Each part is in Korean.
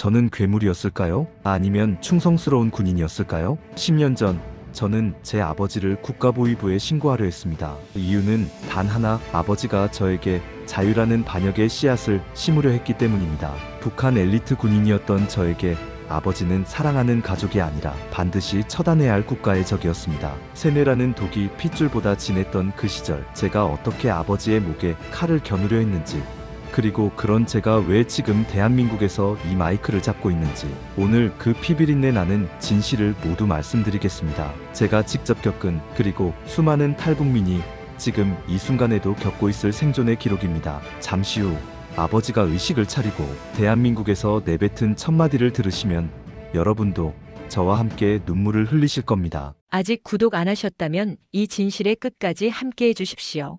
저는 괴물이었을까요? 아니면 충성스러운 군인이었을까요? 10년 전 저는 제 아버지를 국가보위부에 신고하려 했습니다. 이유는 단 하나, 아버지가 저에게 자유라는 반역의 씨앗을 심으려 했기 때문입니다. 북한 엘리트 군인이었던 저에게 아버지는 사랑하는 가족이 아니라 반드시 처단해야 할 국가의 적이었습니다. 세뇌라는 독이 핏줄보다 진했던 그 시절, 제가 어떻게 아버지의 목에 칼을 겨누려 했는지, 그리고 그런 제가 왜 지금 대한민국에서 이 마이크를 잡고 있는지, 오늘 그 피비린내 나는 진실을 모두 말씀드리겠습니다. 제가 직접 겪은, 그리고 수많은 탈북민이 지금 이 순간에도 겪고 있을 생존의 기록입니다. 잠시 후 아버지가 의식을 차리고 대한민국에서 내뱉은 첫마디를 들으시면 여러분도 저와 함께 눈물을 흘리실 겁니다. 아직 구독 안 하셨다면 이 진실의 끝까지 함께 해주십시오.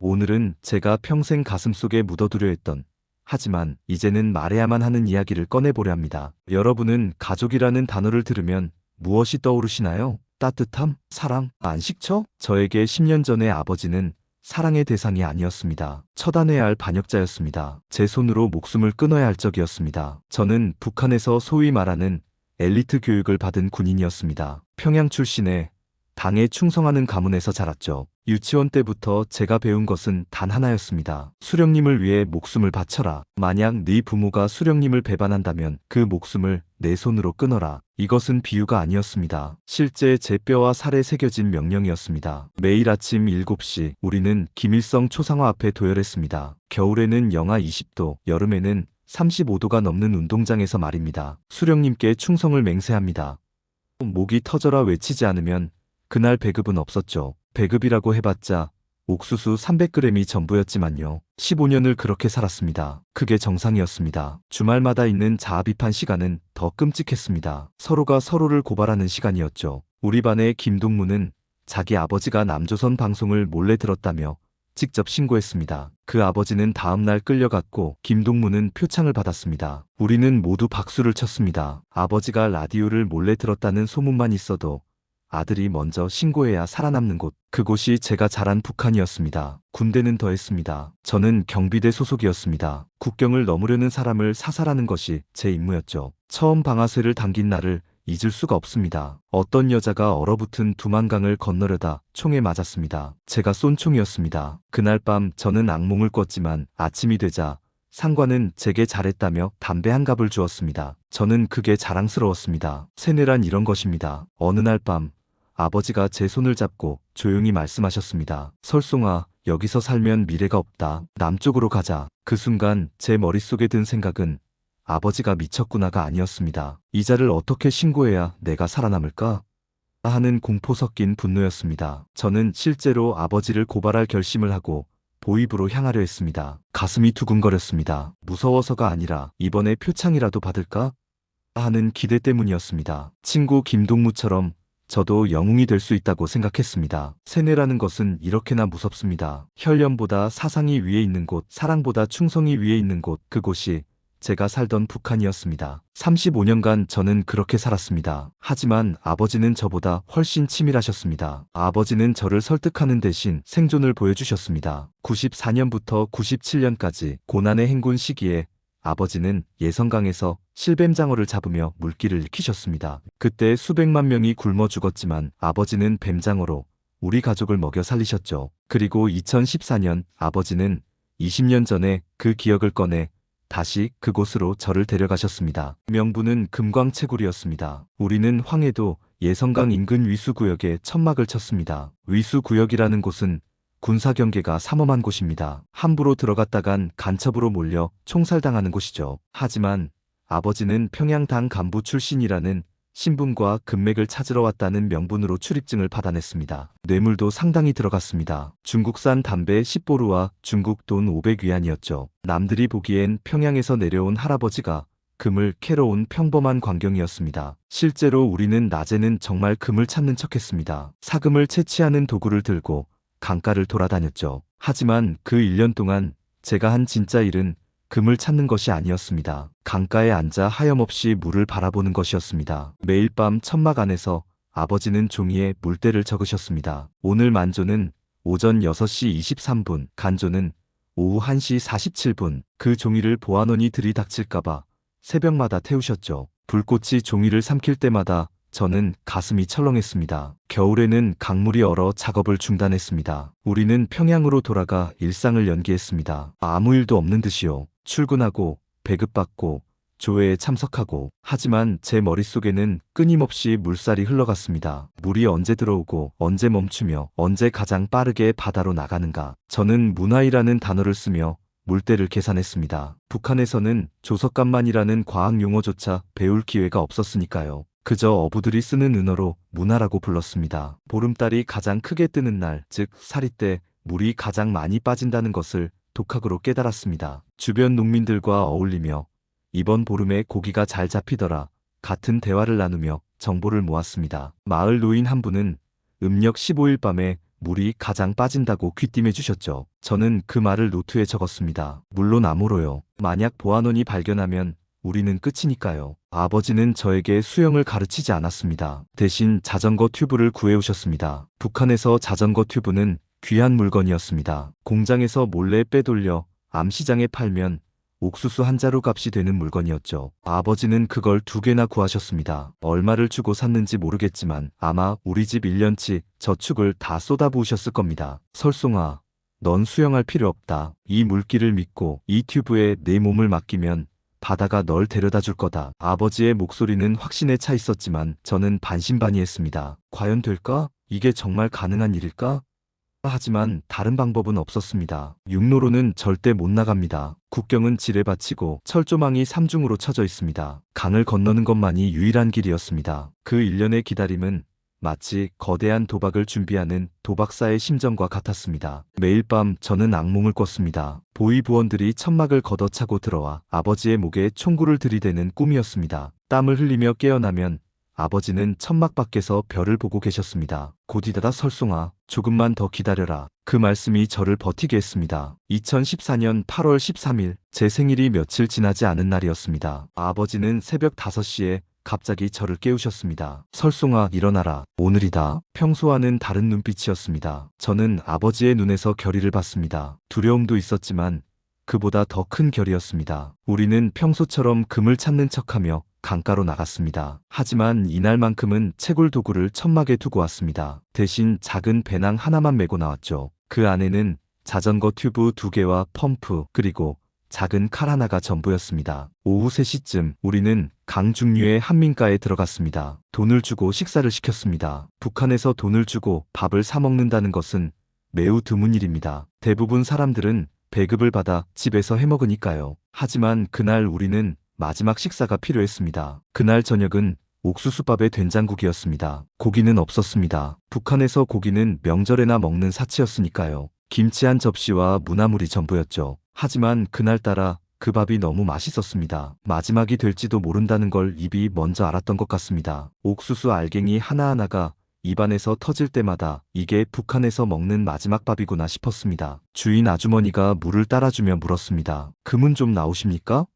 오늘은 제가 평생 가슴속에 묻어두려 했던, 하지만 이제는 말해야만 하는 이야기를 꺼내보려 합니다. 여러분은 가족이라는 단어를 들으면 무엇이 떠오르시나요? 따뜻함? 사랑? 안식처? 저에게 10년 전의 아버지는 사랑의 대상이 아니었습니다. 처단해야 할 반역자였습니다. 제 손으로 목숨을 끊어야 할 적이었습니다. 저는 북한에서 소위 말하는 엘리트 교육을 받은 군인이었습니다. 평양 출신의 당에 충성하는 가문에서 자랐죠. 유치원 때부터 제가 배운 것은 단 하나였습니다. 수령님을 위해 목숨을 바쳐라. 만약 네 부모가 수령님을 배반한다면 그 목숨을 내 손으로 끊어라. 이것은 비유가 아니었습니다. 실제 제 뼈와 살에 새겨진 명령이었습니다. 매일 아침 7시 우리는 김일성 초상화 앞에 도열했습니다. 겨울에는 영하 20도, 여름에는 35도가 넘는 운동장에서 말입니다. 수령님께 충성을 맹세합니다. 목이 터져라 외치지 않으면 그날 배급은 없었죠. 배급이라고 해봤자 옥수수 300g이 전부였지만요. 15년을 그렇게 살았습니다. 그게 정상이었습니다. 주말마다 있는 자아비판 시간은 더 끔찍했습니다. 서로가 서로를 고발하는 시간이었죠. 우리 반의 김동무는 자기 아버지가 남조선 방송을 몰래 들었다며 직접 신고했습니다. 그 아버지는 다음날 끌려갔고 김동무는 표창을 받았습니다. 우리는 모두 박수를 쳤습니다. 아버지가 라디오를 몰래 들었다는 소문만 있어도 아들이 먼저 신고해야 살아남는 곳, 그곳이 제가 자란 북한이었습니다. 군대는 더했습니다. 저는 경비대 소속이었습니다. 국경을 넘으려는 사람을 사살하는 것이 제 임무였죠. 처음 방아쇠를 당긴 날을 잊을 수가 없습니다. 어떤 여자가 얼어붙은 두만강을 건너려다 총에 맞았습니다. 제가 쏜 총이었습니다. 그날 밤 저는 악몽을 꿨지만 아침이 되자 상관은 제게 잘했다며 담배 한 갑을 주었습니다. 저는 그게 자랑스러웠습니다. 세뇌란 이런 것입니다. 어느 날 밤 아버지가 제 손을 잡고 조용히 말씀하셨습니다. 설송아, 여기서 살면 미래가 없다. 남쪽으로 가자. 그 순간 제 머릿속에 든 생각은 아버지가 미쳤구나가 아니었습니다. 이자를 어떻게 신고해야 내가 살아남을까? 하는 공포 섞인 분노였습니다. 저는 실제로 아버지를 고발할 결심을 하고 보위부로 향하려 했습니다. 가슴이 두근거렸습니다. 무서워서가 아니라 이번에 표창이라도 받을까? 하는 기대 때문이었습니다. 친구 김동무처럼 저도 영웅이 될 수 있다고 생각했습니다. 세뇌라는 것은 이렇게나 무섭습니다. 혈연보다 사상이 위에 있는 곳, 사랑보다 충성이 위에 있는 곳, 그곳이 제가 살던 북한이었습니다. 35년간 저는 그렇게 살았습니다. 하지만 아버지는 저보다 훨씬 치밀하셨습니다. 아버지는 저를 설득하는 대신 생존을 보여주셨습니다. 94년부터 97년까지 고난의 행군 시기에 아버지는 예성강에서 실뱀장어를 잡으며 물길을 익히셨습니다. 그때 수백만 명이 굶어 죽었지만 아버지는 뱀장어로 우리 가족을 먹여 살리셨죠. 그리고 2014년 아버지는 20년 전에 그 기억을 꺼내 다시 그곳으로 저를 데려가셨습니다. 명부는 금광채굴이었습니다. 우리는 황해도 예성강 인근 위수구역에 천막을 쳤습니다. 위수구역이라는 곳은 군사경계가 삼엄한 곳입니다. 함부로 들어갔다간 간첩으로 몰려 총살당하는 곳이죠. 하지만 아버지는 평양당 간부 출신이라는 신분과 금맥을 찾으러 왔다는 명분으로 출입증을 받아냈습니다. 뇌물도 상당히 들어갔습니다. 중국산 담배 10보루와 중국 돈 500위안이었죠. 남들이 보기엔 평양에서 내려온 할아버지가 금을 캐러 온 평범한 광경이었습니다. 실제로 우리는 낮에는 정말 금을 찾는 척했습니다. 사금을 채취하는 도구를 들고 강가를 돌아다녔죠. 하지만 그 1년 동안 제가 한 진짜 일은 금을 찾는 것이 아니었습니다. 강가에 앉아 하염없이 물을 바라보는 것이었습니다. 매일 밤 천막 안에서 아버지는 종이에 물때를 적으셨습니다. 오늘 만조는 오전 6시 23분, 간조는 오후 1시 47분. 그 종이를 보안원이 들이닥칠까봐 새벽마다 태우셨죠. 불꽃이 종이를 삼킬 때마다 저는 가슴이 철렁했습니다. 겨울에는 강물이 얼어 작업을 중단했습니다. 우리는 평양으로 돌아가 일상을 연기했습니다. 아무 일도 없는 듯이요. 출근하고 배급받고 조회에 참석하고. 하지만 제 머릿속에는 끊임없이 물살이 흘러갔습니다. 물이 언제 들어오고 언제 멈추며 언제 가장 빠르게 바다로 나가는가. 저는 문화이라는 단어를 쓰며 물때를 계산했습니다. 북한에서는 조석간만이라는 과학 용어조차 배울 기회가 없었으니까요. 그저 어부들이 쓰는 은어로 문화라고 불렀습니다. 보름달이 가장 크게 뜨는 날, 즉 사리 때 물이 가장 많이 빠진다는 것을 독학으로 깨달았습니다. 주변 농민들과 어울리며 이번 보름에 고기가 잘 잡히더라 같은 대화를 나누며 정보를 모았습니다. 마을 노인 한 분은 음력 15일 밤에 물이 가장 빠진다고 귀띔해 주셨죠. 저는 그 말을 노트에 적었습니다. 물론 암호로요. 만약 보안원이 발견하면 우리는 끝이니까요. 아버지는 저에게 수영을 가르치지 않았습니다. 대신 자전거 튜브를 구해오셨습니다. 북한에서 자전거 튜브는 귀한 물건이었습니다. 공장에서 몰래 빼돌려 암시장에 팔면 옥수수 한 자루 값이 되는 물건이었죠. 아버지는 그걸 2개나 구하셨습니다. 얼마를 주고 샀는지 모르겠지만 아마 우리 집 1년치 저축을 다 쏟아부으셨을 겁니다. 설송아, 넌 수영할 필요 없다. 이 물길을 믿고 이 튜브에 내 몸을 맡기면 바다가 널 데려다 줄 거다. 아버지의 목소리는 확신에 차 있었지만 저는 반신반의했습니다. 과연 될까? 이게 정말 가능한 일일까? 하지만 다른 방법은 없었습니다. 육로로는 절대 못 나갑니다. 국경은 지뢰받치고 철조망이 삼중으로 쳐져 있습니다. 강을 건너는 것만이 유일한 길이었습니다. 그 일련의 기다림은 마치 거대한 도박을 준비하는 도박사의 심정과 같았습니다. 매일 밤 저는 악몽을 꿨습니다. 보위부원들이 천막을 걷어차고 들어와 아버지의 목에 총구를 들이대는 꿈이었습니다. 땀을 흘리며 깨어나면 아버지는 천막 밖에서 별을 보고 계셨습니다. 곧이다다 설송아, 조금만 더 기다려라. 그 말씀이 저를 버티게 했습니다. 2014년 8월 13일, 제 생일이 며칠 지나지 않은 날이었습니다. 아버지는 새벽 5시에 갑자기 저를 깨우셨습니다. 설송아, 일어나라. 오늘이다. 평소와는 다른 눈빛이었습니다. 저는 아버지의 눈에서 결의를 봤습니다. 두려움도 있었지만 그보다 더 큰 결의였습니다. 우리는 평소처럼 금을 찾는 척하며 강가로 나갔습니다. 하지만 이날만큼은 채굴 도구를 천막에 두고 왔습니다. 대신 작은 배낭 하나만 메고 나왔죠. 그 안에는 자전거 튜브 2개와 펌프, 그리고 작은 칼 하나가 전부였습니다. 오후 3시쯤 우리는 강 중류의 한민가에 들어갔습니다. 돈을 주고 식사를 시켰습니다. 북한에서 돈을 주고 밥을 사 먹는다는 것은 매우 드문 일입니다. 대부분 사람들은 배급을 받아 집에서 해먹으니까요. 하지만 그날 우리는 마지막 식사가 필요했습니다. 그날 저녁은 옥수수밥에 된장국이었습니다. 고기는 없었습니다. 북한에서 고기는 명절에나 먹는 사치였으니까요. 김치 한 접시와 무나물이 전부였죠. 하지만 그날따라 그 밥이 너무 맛있었습니다. 마지막이 될지도 모른다는 걸 입이 먼저 알았던 것 같습니다. 옥수수 알갱이 하나하나가 입안에서 터질 때마다 이게 북한에서 먹는 마지막 밥이구나 싶었습니다. 주인 아주머니가 물을 따라주며 물었습니다. 금은 좀 나오십니까?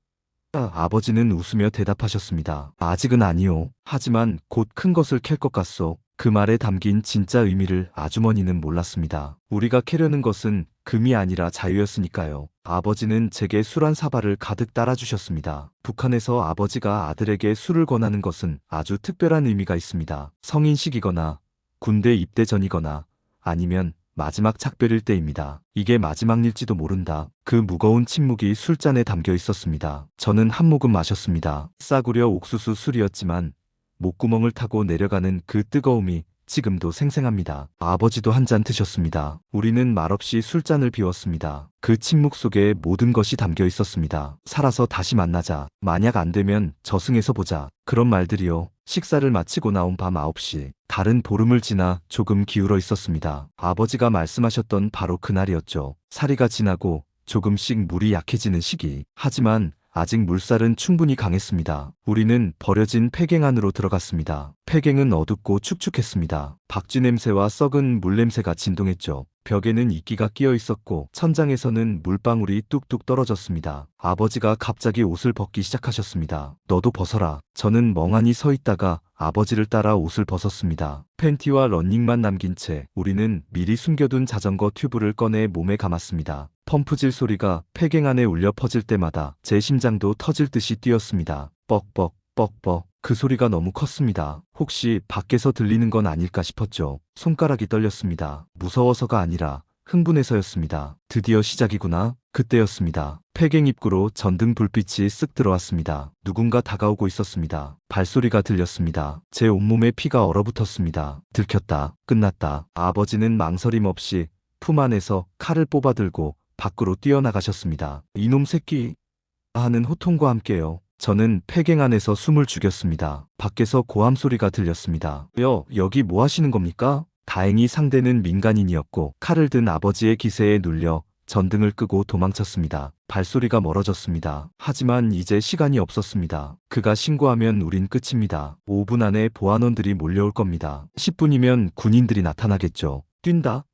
아버지는 웃으며 대답하셨습니다. 아직은 아니요. 하지만 곧 큰 것을 캘 것 같소. 그 말에 담긴 진짜 의미를 아주머니는 몰랐습니다. 우리가 캐려는 것은 금이 아니라 자유였으니까요. 아버지는 제게 술 한 사발을 가득 따라주셨습니다. 북한에서 아버지가 아들에게 술을 권하는 것은 아주 특별한 의미가 있습니다. 성인식이거나 군대 입대 전이거나 아니면 마지막 작별일 때입니다. 이게 마지막 일지도 모른다. 그 무거운 침묵이 술잔에 담겨 있었습니다. 저는 한 모금 마셨습니다. 싸구려 옥수수 술이었지만 목구멍을 타고 내려가는 그 뜨거움이 지금도 생생합니다. 아버지도 한 잔 드셨습니다. 우리는 말없이 술잔을 비웠습니다. 그 침묵 속에 모든 것이 담겨 있었습니다. 살아서 다시 만나자. 만약 안 되면 저승에서 보자. 그런 말들이요. 식사를 마치고 나온 밤 9시. 달은 보름을 지나 조금 기울어 있었습니다. 아버지가 말씀하셨던 바로 그날이었죠. 사리가 지나고 조금씩 물이 약해지는 시기. 하지만 아직 물살은 충분히 강했습니다. 우리는 버려진 폐갱 안으로 들어갔습니다. 폐갱은 어둡고 축축했습니다. 박쥐 냄새와 썩은 물 냄새가 진동했죠. 벽에는 이끼가 끼어 있었고 천장에서는 물방울이 뚝뚝 떨어졌습니다. 아버지가 갑자기 옷을 벗기 시작하셨습니다. 너도 벗어라. 저는 멍하니 서 있다가 아버지를 따라 옷을 벗었습니다. 팬티와 런닝만 남긴 채 우리는 미리 숨겨둔 자전거 튜브를 꺼내 몸에 감았습니다. 펌프질 소리가 폐경 안에 울려 퍼질 때마다 제 심장도 터질 듯이 뛰었습니다. 뻑뻑, 뻑뻑. 그 소리가 너무 컸습니다. 혹시 밖에서 들리는 건 아닐까 싶었죠. 손가락이 떨렸습니다. 무서워서가 아니라 흥분해서였습니다. 드디어 시작이구나. 그때였습니다. 폐경 입구로 전등 불빛이 쓱 들어왔습니다. 누군가 다가오고 있었습니다. 발소리가 들렸습니다. 제 온몸에 피가 얼어붙었습니다. 들켰다. 끝났다. 아버지는 망설임 없이 품 안에서 칼을 뽑아들고 밖으로 뛰어나가셨습니다. 이놈 새끼! 하는 호통과 함께요. 저는 폐경 안에서 숨을 죽였습니다. 밖에서 고함 소리가 들렸습니다. 여기 뭐 하시는 겁니까? 다행히 상대는 민간인이었고 칼을 든 아버지의 기세에 눌려 전등을 끄고 도망쳤습니다. 발소리가 멀어졌습니다. 하지만 이제 시간이 없었습니다. 그가 신고하면 우린 끝입니다. 5분 안에 보안원들이 몰려올 겁니다. 10분이면 군인들이 나타나겠죠. 뛴다.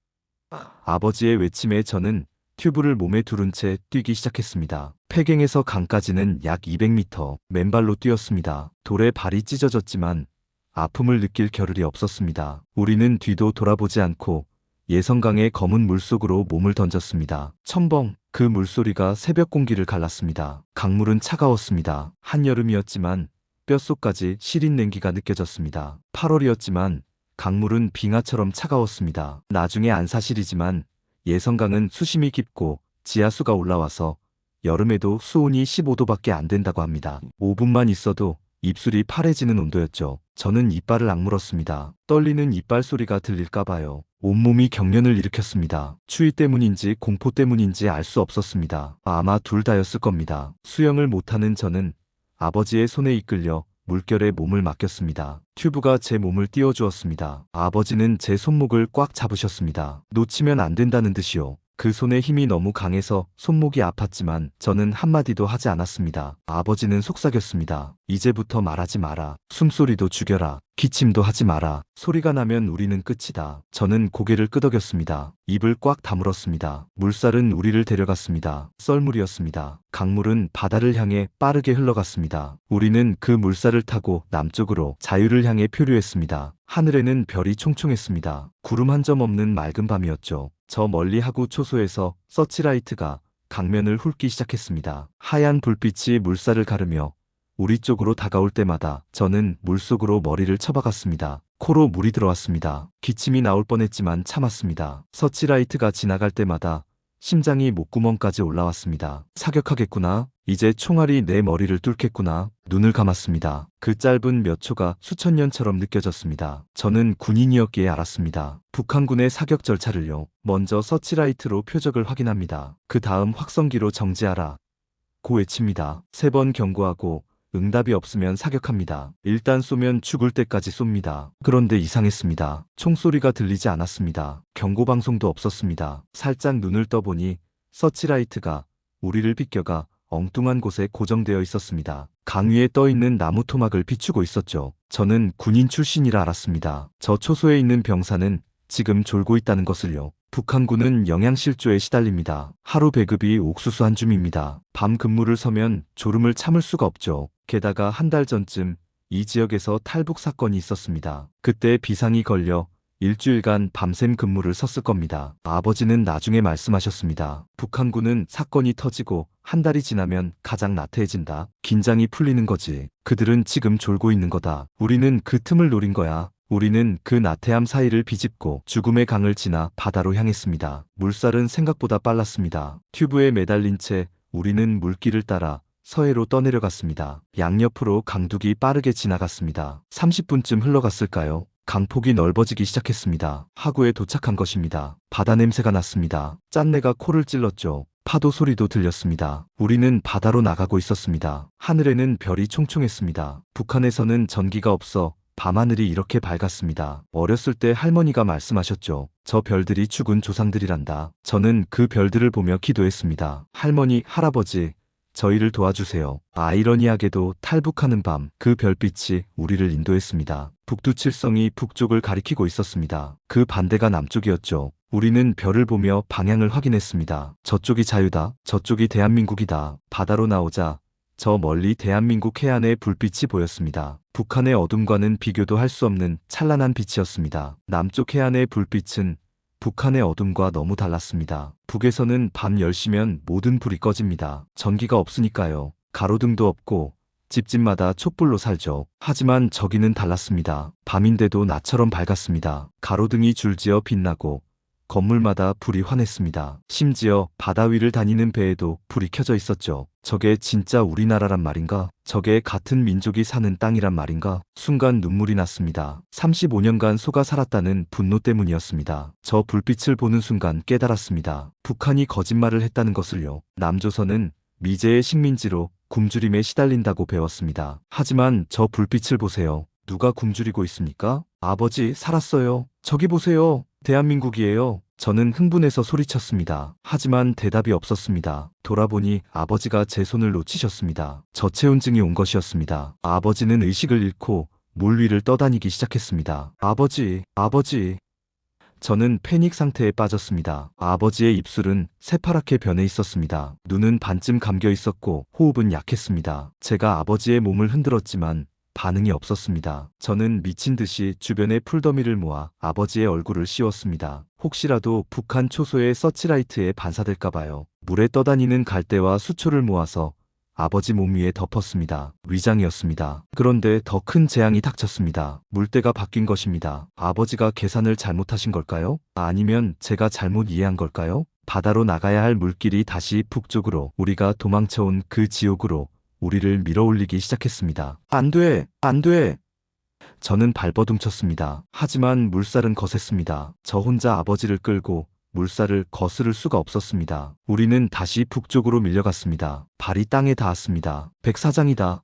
아버지의 외침에 저는 튜브를 몸에 두른 채 뛰기 시작했습니다. 폐경에서 강까지는 약 200m, 맨발로 뛰었습니다. 돌에 발이 찢어졌지만 아픔을 느낄 겨를이 없었습니다. 우리는 뒤도 돌아보지 않고 예성강의 검은 물속으로 몸을 던졌습니다. 첨벙, 그 물소리가 새벽 공기를 갈랐습니다. 강물은 차가웠습니다. 한여름이었지만 뼛속까지 시린 냉기가 느껴졌습니다. 8월이었지만 강물은 빙하처럼 차가웠습니다. 나중에 안 사실이지만 예성강은 수심이 깊고 지하수가 올라와서 여름에도 수온이 15도밖에 안 된다고 합니다. 5분만 있어도 입술이 파래지는 온도였죠. 저는 이빨을 악물었습니다. 떨리는 이빨 소리가 들릴까봐요. 온몸이 경련을 일으켰습니다. 추위 때문인지 공포 때문인지 알 수 없었습니다. 아마 둘 다였을 겁니다. 수영을 못하는 저는 아버지의 손에 이끌려 물결에 몸을 맡겼습니다. 튜브가 제 몸을 띄워주었습니다. 아버지는 제 손목을 꽉 잡으셨습니다. 놓치면 안 된다는 듯이요. 그 손의 힘이 너무 강해서 손목이 아팠지만 저는 한마디도 하지 않았습니다. 아버지는 속삭였습니다. 이제부터 말하지 마라. 숨소리도 죽여라. 기침도 하지 마라. 소리가 나면 우리는 끝이다. 저는 고개를 끄덕였습니다. 입을 꽉 다물었습니다. 물살은 우리를 데려갔습니다. 썰물이었습니다. 강물은 바다를 향해 빠르게 흘러갔습니다. 우리는 그 물살을 타고 남쪽으로 자유를 향해 표류했습니다. 하늘에는 별이 총총했습니다. 구름 한 점 없는 맑은 밤이었죠. 저 멀리 하구 초소에서 서치라이트가 강면을 훑기 시작했습니다. 하얀 불빛이 물살을 가르며 우리 쪽으로 다가올 때마다 저는 물속으로 머리를 쳐박았습니다. 코로 물이 들어왔습니다. 기침이 나올 뻔했지만 참았습니다. 서치라이트가 지나갈 때마다 심장이 목구멍까지 올라왔습니다. 사격하겠구나. 이제 총알이 내 머리를 뚫겠구나. 눈을 감았습니다. 그 짧은 몇 초가 수천 년처럼 느껴졌습니다. 저는 군인이었기에 알았습니다. 북한군의 사격 절차를요. 먼저 서치라이트로 표적을 확인합니다. 그 다음 확성기로 정지하라. 고 외칩니다. 3번 경고하고 응답이 없으면 사격합니다. 일단 쏘면 죽을 때까지 쏩니다. 그런데 이상했습니다. 총소리가 들리지 않았습니다. 경고방송도 없었습니다. 살짝 눈을 떠보니 서치라이트가 우리를 비껴가 엉뚱한 곳에 고정되어 있었습니다. 강 위에 떠있는 나무 토막을 비추고 있었죠. 저는 군인 출신이라 알았습니다. 저 초소에 있는 병사는 지금 졸고 있다는 것을요. 북한군은 영양실조에 시달립니다. 하루 배급이 옥수수 한 줌입니다. 밤 근무를 서면 졸음을 참을 수가 없죠. 게다가 한 달 전쯤 이 지역에서 탈북 사건이 있었습니다. 그때 비상이 걸려 일주일간 밤샘 근무를 섰을 겁니다. 아버지는 나중에 말씀하셨습니다. 북한군은 사건이 터지고 한 달이 지나면 가장 나태해진다. 긴장이 풀리는 거지. 그들은 지금 졸고 있는 거다. 우리는 그 틈을 노린 거야. 우리는 그 나태함 사이를 비집고 죽음의 강을 지나 바다로 향했습니다. 물살은 생각보다 빨랐습니다. 튜브에 매달린 채 우리는 물길을 따라 서해로 떠내려갔습니다. 양옆으로 강둑이 빠르게 지나갔습니다. 30분쯤 흘러갔을까요? 강폭이 넓어지기 시작했습니다. 하구에 도착한 것입니다. 바다 냄새가 났습니다. 짠내가 코를 찔렀죠. 파도 소리도 들렸습니다. 우리는 바다로 나가고 있었습니다. 하늘에는 별이 총총했습니다. 북한에서는 전기가 없어 밤하늘이 이렇게 밝았습니다. 어렸을 때 할머니가 말씀하셨죠. 저 별들이 죽은 조상들이란다. 저는 그 별들을 보며 기도했습니다. 할머니, 할아버지, 저희를 도와주세요. 아이러니하게도 탈북하는 밤, 그 별빛이 우리를 인도했습니다. 북두칠성이 북쪽을 가리키고 있었습니다. 그 반대가 남쪽이었죠. 우리는 별을 보며 방향을 확인했습니다. 저쪽이 자유다. 저쪽이 대한민국이다. 바다로 나오자 저 멀리 대한민국 해안의 불빛이 보였습니다. 북한의 어둠과는 비교도 할 수 없는 찬란한 빛이었습니다. 남쪽 해안의 불빛은 북한의 어둠과 너무 달랐습니다. 북에서는 밤 10시면 모든 불이 꺼집니다. 전기가 없으니까요. 가로등도 없고 집집마다 촛불로 살죠. 하지만 저기는 달랐습니다. 밤인데도 나처럼 밝았습니다. 가로등이 줄지어 빛나고 건물마다 불이 환했습니다. 심지어 바다 위를 다니는 배에도 불이 켜져 있었죠. 저게 진짜 우리나라란 말인가? 저게 같은 민족이 사는 땅이란 말인가? 순간 눈물이 났습니다. 35년간 속아 살았다는 분노 때문이었습니다. 저 불빛을 보는 순간 깨달았습니다. 북한이 거짓말을 했다는 것을요. 남조선은 미제의 식민지로 굶주림에 시달린다고 배웠습니다. 하지만 저 불빛을 보세요. 누가 굶주리고 있습니까? 아버지, 살았어요. 저기 보세요. 대한민국이에요. 저는 흥분해서 소리쳤습니다. 하지만 대답이 없었습니다. 돌아보니 아버지가 제 손을 놓치셨습니다. 저체온증이 온 것이었습니다. 아버지는 의식을 잃고 물 위를 떠다니기 시작했습니다. 아버지, 아버지. 저는 패닉 상태에 빠졌습니다. 아버지의 입술은 새파랗게 변해 있었습니다. 눈은 반쯤 감겨 있었고 호흡은 약했습니다. 제가 아버지의 몸을 흔들었지만 반응이 없었습니다. 저는 미친 듯이 주변에 풀더미를 모아 아버지의 얼굴을 씌웠습니다. 혹시라도 북한 초소의 서치라이트에 반사될까봐요. 물에 떠다니는 갈대와 수초를 모아서 아버지 몸 위에 덮었습니다. 위장이었습니다. 그런데 더 큰 재앙이 닥쳤습니다. 물때가 바뀐 것입니다. 아버지가 계산을 잘못하신 걸까요? 아니면 제가 잘못 이해한 걸까요? 바다로 나가야 할 물길이 다시 북쪽으로, 우리가 도망쳐온 그 지옥으로 우리를 밀어올리기 시작했습니다. 안 돼! 안 돼! 저는 발버둥쳤습니다. 하지만 물살은 거셌습니다. 저 혼자 아버지를 끌고 물살을 거스를 수가 없었습니다. 우리는 다시 북쪽으로 밀려갔습니다. 발이 땅에 닿았습니다. 백사장이다.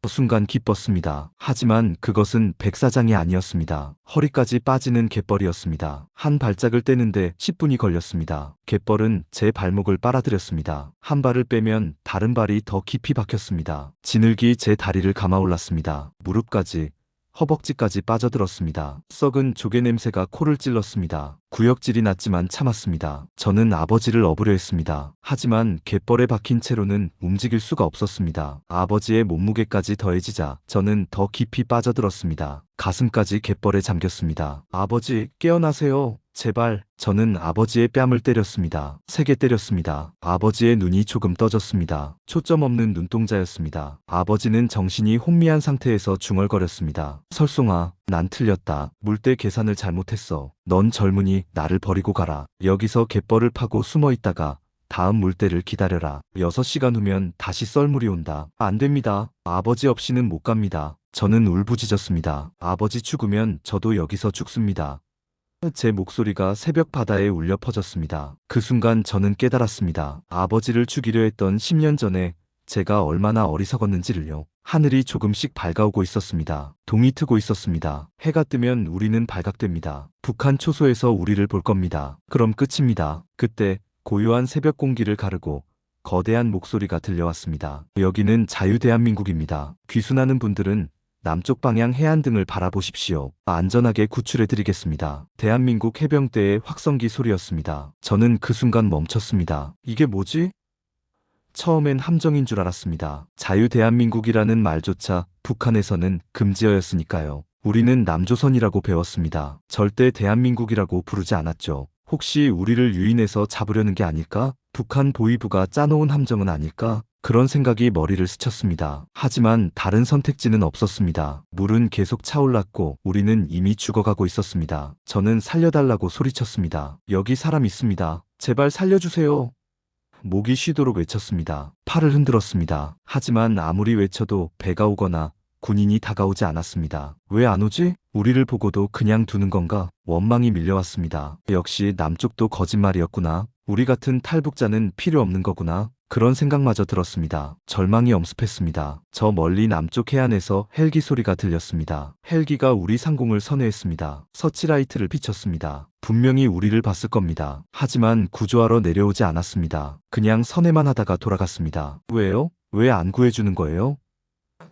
순간 기뻤습니다. 하지만 그것은 백사장이 아니었습니다. 허리까지 빠지는 갯벌이었습니다. 한 발짝을 떼는데 10분이 걸렸습니다. 갯벌은 제 발목을 빨아들였습니다. 한 발을 빼면 다른 발이 더 깊이 박혔습니다. 지늘기 제 다리를 감아올랐습니다. 무릎까지, 허벅지까지 빠져들었습니다. 썩은 조개 냄새가 코를 찔렀습니다. 구역질이 났지만 참았습니다. 저는 아버지를 업으려 했습니다. 하지만 갯벌에 박힌 채로는 움직일 수가 없었습니다. 아버지의 몸무게까지 더해지자 저는 더 깊이 빠져들었습니다. 가슴까지 갯벌에 잠겼습니다. 아버지, 깨어나세요. 제발. 저는 아버지의 뺨을 때렸습니다. 세게 때렸습니다. 아버지의 눈이 조금 떠졌습니다. 초점 없는 눈동자였습니다. 아버지는 정신이 혼미한 상태에서 중얼거렸습니다. 설송아, 난 틀렸다. 물때 계산을 잘못했어. 넌 젊으니 나를 버리고 가라. 여기서 갯벌을 파고 숨어 있다가 다음 물때를 기다려라. 6시간 후면 다시 썰물이 온다. 안 됩니다. 아버지 없이는 못 갑니다. 저는 울부짖었습니다. 아버지 죽으면 저도 여기서 죽습니다. 제 목소리가 새벽 바다에 울려 퍼졌습니다. 그 순간 저는 깨달았습니다. 아버지를 죽이려 했던 10년 전에 제가 얼마나 어리석었는지를요. 하늘이 조금씩 밝아오고 있었습니다. 동이 트고 있었습니다. 해가 뜨면 우리는 발각됩니다. 북한 초소에서 우리를 볼 겁니다. 그럼 끝입니다. 그때 고요한 새벽 공기를 가르고 거대한 목소리가 들려왔습니다. 여기는 자유대한민국입니다. 귀순하는 분들은 남쪽 방향 해안등을 바라보십시오. 안전하게 구출해드리겠습니다. 대한민국 해병대의 확성기 소리였습니다. 저는 그 순간 멈췄습니다. 이게 뭐지? 처음엔 함정인 줄 알았습니다. 자유대한민국이라는 말조차 북한에서는 금지어였으니까요. 우리는 남조선이라고 배웠습니다. 절대 대한민국이라고 부르지 않았죠. 혹시 우리를 유인해서 잡으려는 게 아닐까? 북한 보위부가 짜놓은 함정은 아닐까? 그런 생각이 머리를 스쳤습니다. 하지만 다른 선택지는 없었습니다. 물은 계속 차올랐고 우리는 이미 죽어가고 있었습니다. 저는 살려달라고 소리쳤습니다. 여기 사람 있습니다. 제발 살려주세요. 목이 쉬도록 외쳤습니다. 팔을 흔들었습니다. 하지만 아무리 외쳐도 배가 오거나 군인이 다가오지 않았습니다. 왜 안 오지? 우리를 보고도 그냥 두는 건가? 원망이 밀려왔습니다. 역시 남쪽도 거짓말이었구나. 우리 같은 탈북자는 필요 없는 거구나. 그런 생각마저 들었습니다. 절망이 엄습했습니다. 저 멀리 남쪽 해안에서 헬기 소리가 들렸습니다. 헬기가 우리 상공을 선회했습니다. 서치라이트를 비췄습니다. 분명히 우리를 봤을 겁니다. 하지만 구조하러 내려오지 않았습니다. 그냥 선회만 하다가 돌아갔습니다. 왜요? 왜 안 구해주는 거예요?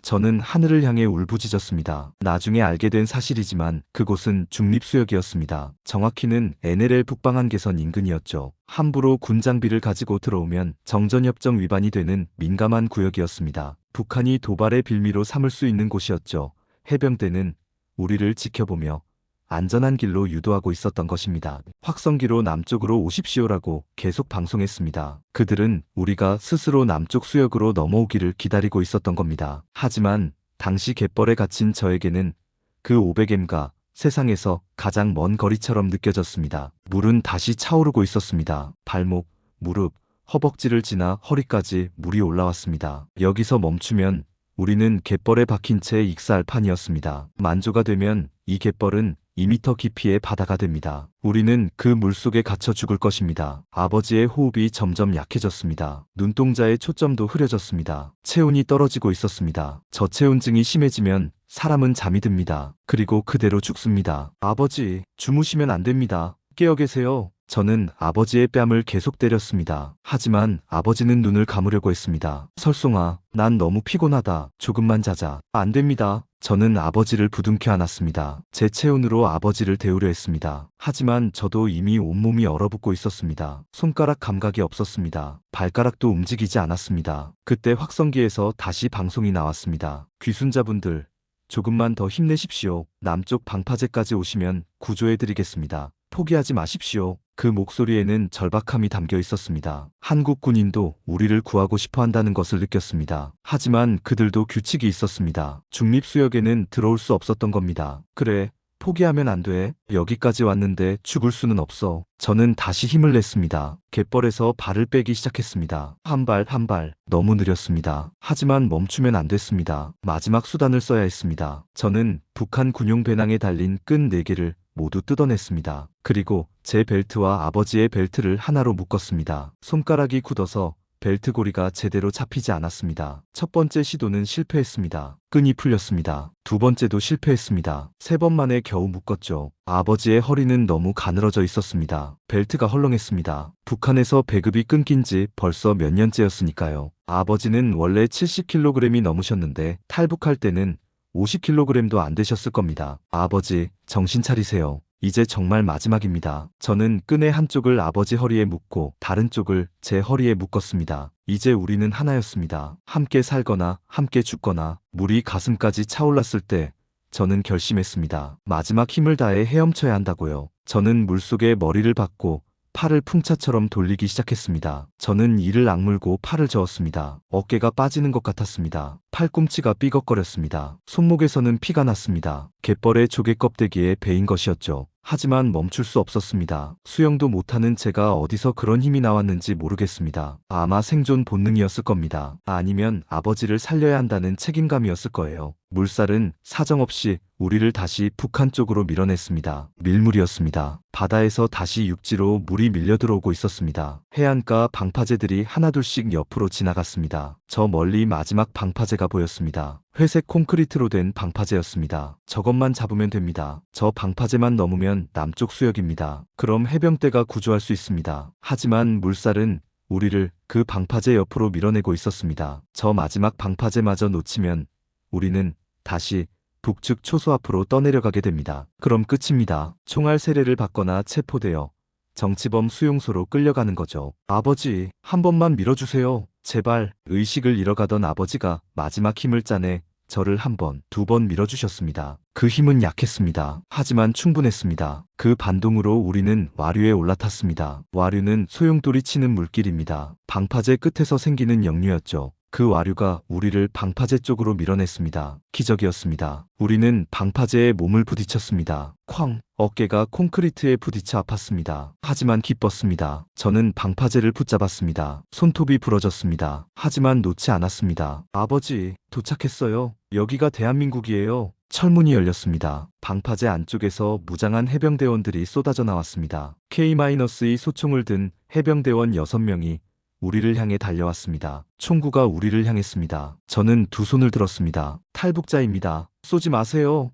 저는 하늘을 향해 울부짖었습니다. 나중에 알게 된 사실이지만 그곳은 중립수역이었습니다. 정확히는 NLL 북방한계선 인근이었죠. 함부로 군 장비를 가지고 들어오면 정전협정 위반이 되는 민감한 구역이었습니다. 북한이 도발의 빌미로 삼을 수 있는 곳이었죠. 해병대는 우리를 지켜보며 안전한 길로 유도하고 있었던 것입니다. 확성기로 남쪽으로 오십시오라고 계속 방송했습니다. 그들은 우리가 스스로 남쪽 수역으로 넘어오기를 기다리고 있었던 겁니다. 하지만 당시 갯벌에 갇힌 저에게는 그 500m가 세상에서 가장 먼 거리처럼 느껴졌습니다. 물은 다시 차오르고 있었습니다. 발목, 무릎, 허벅지를 지나 허리까지 물이 올라왔습니다. 여기서 멈추면 우리는 갯벌에 박힌 채 익사할 판이었습니다. 만조가 되면 이 갯벌은 2m 깊이의 바다가 됩니다. 우리는 그 물속에 갇혀 죽을 것입니다. 아버지의 호흡이 점점 약해졌습니다. 눈동자의 초점도 흐려졌습니다. 체온이 떨어지고 있었습니다. 저체온증이 심해지면 사람은 잠이 듭니다. 그리고 그대로 죽습니다. 아버지, 주무시면 안 됩니다. 깨어 계세요. 저는 아버지의 뺨을 계속 때렸습니다. 하지만 아버지는 눈을 감으려고 했습니다. 설송아, 난 너무 피곤하다. 조금만 자자. 안 됩니다. 저는 아버지를 부둥켜 안았습니다. 제 체온으로 아버지를 데우려 했습니다. 하지만 저도 이미 온몸이 얼어붙고 있었습니다. 손가락 감각이 없었습니다. 발가락도 움직이지 않았습니다. 그때 확성기에서 다시 방송이 나왔습니다. 귀순자분들, 조금만 더 힘내십시오. 남쪽 방파제까지 오시면 구조해드리겠습니다. 포기하지 마십시오. 그 목소리에는 절박함이 담겨 있었습니다. 한국 군인도 우리를 구하고 싶어 한다는 것을 느꼈습니다. 하지만 그들도 규칙이 있었습니다. 중립수역에는 들어올 수 없었던 겁니다. 그래, 포기하면 안 돼. 여기까지 왔는데 죽을 수는 없어. 저는 다시 힘을 냈습니다. 갯벌에서 발을 빼기 시작했습니다. 한 발 한 발. 너무 느렸습니다. 하지만 멈추면 안 됐습니다. 마지막 수단을 써야 했습니다. 저는 북한 군용 배낭에 달린 끈 4개를 모두 뜯어냈습니다. 그리고 제 벨트와 아버지의 벨트를 하나로 묶었습니다. 손가락이 굳어서 벨트 고리가 제대로 잡히지 않았습니다. 첫 번째 시도는 실패했습니다. 끈이 풀렸습니다. 두 번째도 실패했습니다. 3번 만에 겨우 묶었죠. 아버지의 허리는 너무 가늘어져 있었습니다. 벨트가 헐렁했습니다. 북한에서 배급이 끊긴 지 벌써 몇 년째였으니까요. 아버지는 원래 70kg이 넘으셨는데 탈북할 때는 50kg도 안 되셨을 겁니다. 아버지, 정신 차리세요. 이제 정말 마지막입니다. 저는 끈의 한쪽을 아버지 허리에 묶고 다른 쪽을 제 허리에 묶었습니다. 이제 우리는 하나였습니다. 함께 살거나 함께 죽거나. 물이 가슴까지 차올랐을 때 저는 결심했습니다. 마지막 힘을 다해 헤엄쳐야 한다고요. 저는 물속에 머리를 박고 팔을 풍차처럼 돌리기 시작했습니다. 저는 이를 악물고 팔을 저었습니다. 어깨가 빠지는 것 같았습니다. 팔꿈치가 삐걱거렸습니다. 손목에서는 피가 났습니다. 갯벌의 조개 껍데기에 베인 것이었죠. 하지만 멈출 수 없었습니다. 수영도 못하는 제가 어디서 그런 힘이 나왔는지 모르겠습니다. 아마 생존 본능이었을 겁니다. 아니면 아버지를 살려야 한다는 책임감이었을 거예요. 물살은 사정없이 우리를 다시 북한 쪽으로 밀어냈습니다. 밀물이었습니다. 바다에서 다시 육지로 물이 밀려들어오고 있었습니다. 해안가 방파제들이 하나둘씩 옆으로 지나갔습니다. 저 멀리 마지막 방파제가 보였습니다. 회색 콘크리트로 된 방파제였습니다. 저것만 잡으면 됩니다. 저 방파제만 넘으면 남쪽 수역입니다. 그럼 해병대가 구조할 수 있습니다. 하지만 물살은 우리를 그 방파제 옆으로 밀어내고 있었습니다. 저 마지막 방파제마저 놓치면 우리는 다시 북측 초소 앞으로 떠내려가게 됩니다. 그럼 끝입니다. 총알 세례를 받거나 체포되어 정치범 수용소로 끌려가는 거죠. 아버지, 한 번만 밀어주세요. 제발. 의식을 잃어가던 아버지가 마지막 힘을 짜내 저를 한 번, 2번 밀어주셨습니다. 그 힘은 약했습니다. 하지만 충분했습니다. 그 반동으로 우리는 와류에 올라탔습니다. 와류는 소용돌이 치는 물길입니다. 방파제 끝에서 생기는 역류였죠. 그 와류가 우리를 방파제 쪽으로 밀어냈습니다. 기적이었습니다. 우리는 방파제에 몸을 부딪혔습니다. 쾅! 어깨가 콘크리트에 부딪혀 아팠습니다. 하지만 기뻤습니다. 저는 방파제를 붙잡았습니다. 손톱이 부러졌습니다. 하지만 놓지 않았습니다. 아버지, 도착했어요. 여기가 대한민국이에요. 철문이 열렸습니다. 방파제 안쪽에서 무장한 해병대원들이 쏟아져 나왔습니다. K-2 소총을 든 해병대원 6명이 우리를 향해 달려왔습니다. 총구가 우리를 향했습니다. 저는 두 손을 들었습니다. 탈북자입니다. 쏘지 마세요.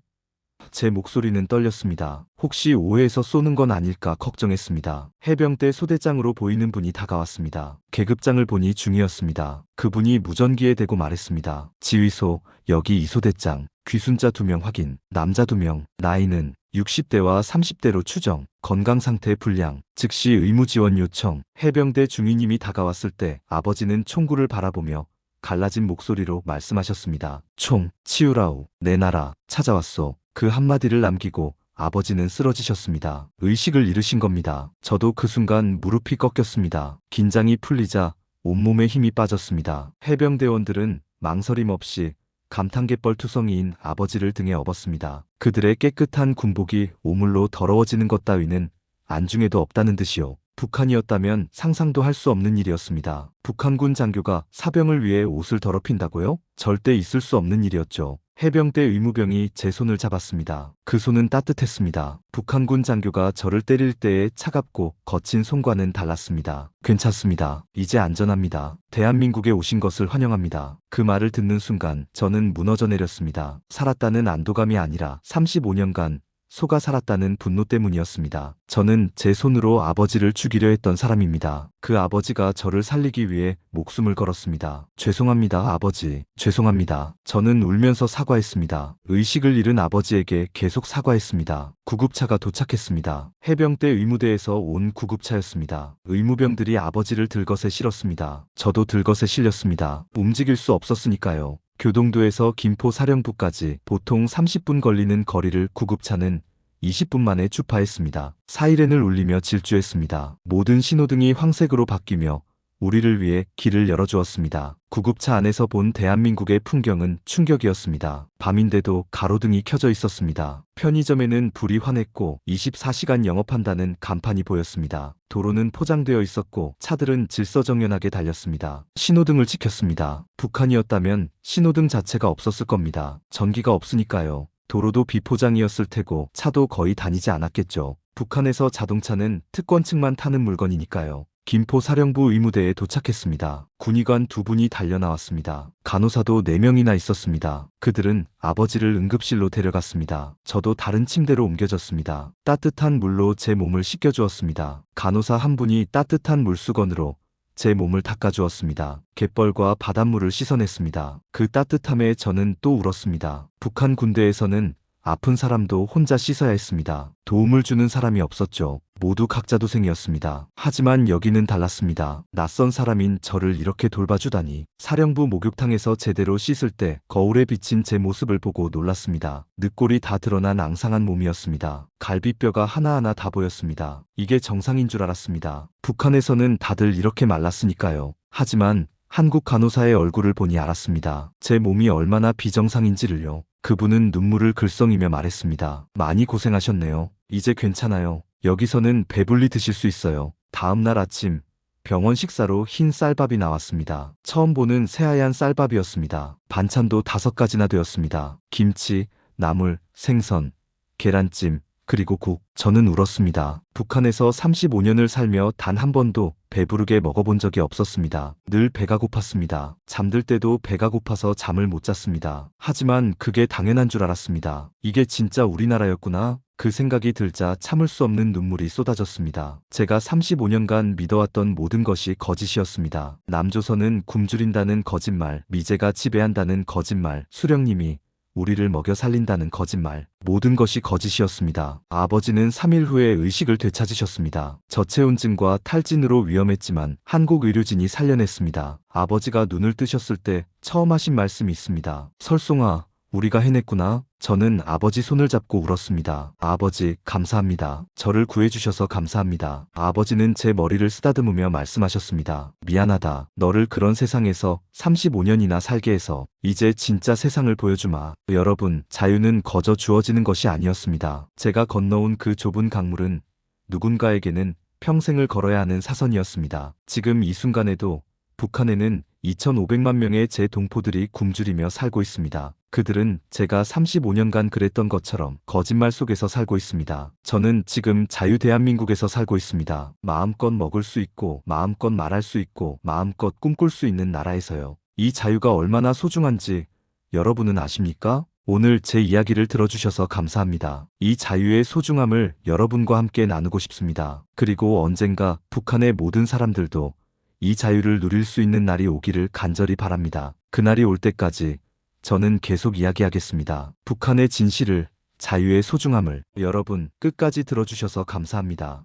제 목소리는 떨렸습니다. 혹시 오해해서 쏘는 건 아닐까 걱정했습니다. 해병대 소대장으로 보이는 분이 다가왔습니다. 계급장을 보니 중이었습니다. 그분이 무전기에 대고 말했습니다. 지휘소, 여기 이소대장. 귀순자 2명 확인. 남자 2명. 나이는 60대와 30대로 추정. 건강상태 불량. 즉시 의무지원 요청. 해병대 중위님이 다가왔을 때 아버지는 총구를 바라보며 갈라진 목소리로 말씀하셨습니다. 총, 치우라우. 내 나라, 찾아왔소. 그 한마디를 남기고 아버지는 쓰러지셨습니다. 의식을 잃으신 겁니다. 저도 그 순간 무릎이 꺾였습니다. 긴장이 풀리자 온몸에 힘이 빠졌습니다. 해병대원들은 망설임 없이 감탄갯벌투성이인 아버지를 등에 업었습니다. 그들의 깨끗한 군복이 오물로 더러워지는 것 따위는 안중에도 없다는 듯이요. 북한이었다면 상상도 할 수 없는 일이었습니다. 북한군 장교가 사병을 위해 옷을 더럽힌다고요? 절대 있을 수 없는 일이었죠. 해병대 의무병이 제 손을 잡았습니다. 그 손은 따뜻했습니다. 북한군 장교가 저를 때릴 때의 차갑고 거친 손과는 달랐습니다. 괜찮습니다. 이제 안전합니다. 대한민국에 오신 것을 환영합니다. 그 말을 듣는 순간 저는 무너져 내렸습니다. 살았다는 안도감이 아니라 35년간 속아 살았다는 분노 때문이었습니다. 저는 제 손으로 아버지를 죽이려 했던 사람입니다. 그 아버지가 저를 살리기 위해 목숨을 걸었습니다. 죄송합니다, 아버지. 죄송합니다. 저는 울면서 사과했습니다. 의식을 잃은 아버지에게 계속 사과했습니다. 구급차가 도착했습니다. 해병대 의무대에서 온 구급차였습니다. 의무병들이 아버지를 들것에 실었습니다. 저도 들것에 실렸습니다. 움직일 수 없었으니까요. 교동도에서 김포 사령부까지 보통 30분 걸리는 거리를 구급차는 20분 만에 주파했습니다. 사이렌을 울리며 질주했습니다. 모든 신호등이 황색으로 바뀌며 우리를 위해 길을 열어주었습니다. 구급차 안에서 본 대한민국의 풍경은 충격이었습니다. 밤인데도 가로등이 켜져 있었습니다. 편의점에는 불이 환했고 24시간 영업한다는 간판이 보였습니다. 도로는 포장되어 있었고 차들은 질서정연하게 달렸습니다. 신호등을 지켰습니다. 북한이었다면 신호등 자체가 없었을 겁니다. 전기가 없으니까요. 도로도 비포장이었을 테고 차도 거의 다니지 않았겠죠. 북한에서 자동차는 특권층만 타는 물건이니까요. 김포 사령부 의무대에 도착했습니다. 군의관 2분이 달려나왔습니다. 간호사도 4명이나 있었습니다. 그들은 아버지를 응급실로 데려갔습니다. 저도 다른 침대로 옮겨졌습니다. 따뜻한 물로 제 몸을 씻겨주었습니다. 간호사 한 분이 따뜻한 물수건으로 제 몸을 닦아주었습니다. 갯벌과 바닷물을 씻어냈습니다. 그 따뜻함에 저는 또 울었습니다. 북한 군대에서는 아픈 사람도 혼자 씻어야 했습니다. 도움을 주는 사람이 없었죠. 모두 각자 도생이었습니다. 하지만 여기는 달랐습니다. 낯선 사람인 저를 이렇게 돌봐주다니. 사령부 목욕탕에서 제대로 씻을 때 거울에 비친 제 모습을 보고 놀랐습니다. 늑골이 다 드러난 앙상한 몸이었습니다. 갈비뼈가 하나하나 다 보였습니다. 이게 정상인 줄 알았습니다. 북한에서는 다들 이렇게 말랐으니까요. 하지만 한국 간호사의 얼굴을 보니 알았습니다. 제 몸이 얼마나 비정상인지를요. 그분은 눈물을 글썽이며 말했습니다. 많이 고생하셨네요. 이제 괜찮아요. 여기서는 배불리 드실 수 있어요. 다음 날 아침 병원 식사로 흰 쌀밥이 나왔습니다. 처음 보는 새하얀 쌀밥이었습니다. 반찬도 5가지나 되었습니다. 김치, 나물, 생선, 계란찜, 그리고 국. 저는 울었습니다. 북한에서 35년을 살며 단 한 번도 배부르게 먹어본 적이 없었습니다. 늘 배가 고팠습니다. 잠들 때도 배가 고파서 잠을 못 잤습니다. 하지만 그게 당연한 줄 알았습니다. 이게 진짜 우리나라였구나. 그 생각이 들자 참을 수 없는 눈물이 쏟아졌습니다. 제가 35년간 믿어왔던 모든 것이 거짓이었습니다. 남조선은 굶주린다는 거짓말, 미제가 지배한다는 거짓말, 수령님이 우리를 먹여 살린다는 거짓말, 모든 것이 거짓이었습니다. 아버지는 3일 후에 의식을 되찾으셨습니다. 저체온증과 탈진으로 위험했지만 한국 의료진이 살려냈습니다. 아버지가 눈을 뜨셨을 때 처음 하신 말씀이 있습니다. 설송아, 우리가 해냈구나. 저는 아버지 손을 잡고 울었습니다. 아버지, 감사합니다. 저를 구해주셔서 감사합니다. 아버지는 제 머리를 쓰다듬으며 말씀하셨습니다. 미안하다. 너를 그런 세상에서 35년이나 살게 해서 이제 진짜 세상을 보여주마. 여러분, 자유는 거저 주어지는 것이 아니었습니다. 제가 건너온 그 좁은 강물은 누군가에게는 평생을 걸어야 하는 사선이었습니다. 지금 이 순간에도 북한에는 2,500만 명의 제 동포들이 굶주리며 살고 있습니다. 그들은 제가 35년간 그랬던 것처럼 거짓말 속에서 살고 있습니다. 저는 지금 자유 대한민국에서 살고 있습니다. 마음껏 먹을 수 있고 마음껏 말할 수 있고 마음껏 꿈꿀 수 있는 나라에서요. 이 자유가 얼마나 소중한지 여러분은 아십니까? 오늘 제 이야기를 들어주셔서 감사합니다. 이 자유의 소중함을 여러분과 함께 나누고 싶습니다. 그리고 언젠가 북한의 모든 사람들도 이 자유를 누릴 수 있는 날이 오기를 간절히 바랍니다. 그날이 올 때까지 저는 계속 이야기하겠습니다. 북한의 진실을, 자유의 소중함을. 여러분, 끝까지 들어주셔서 감사합니다.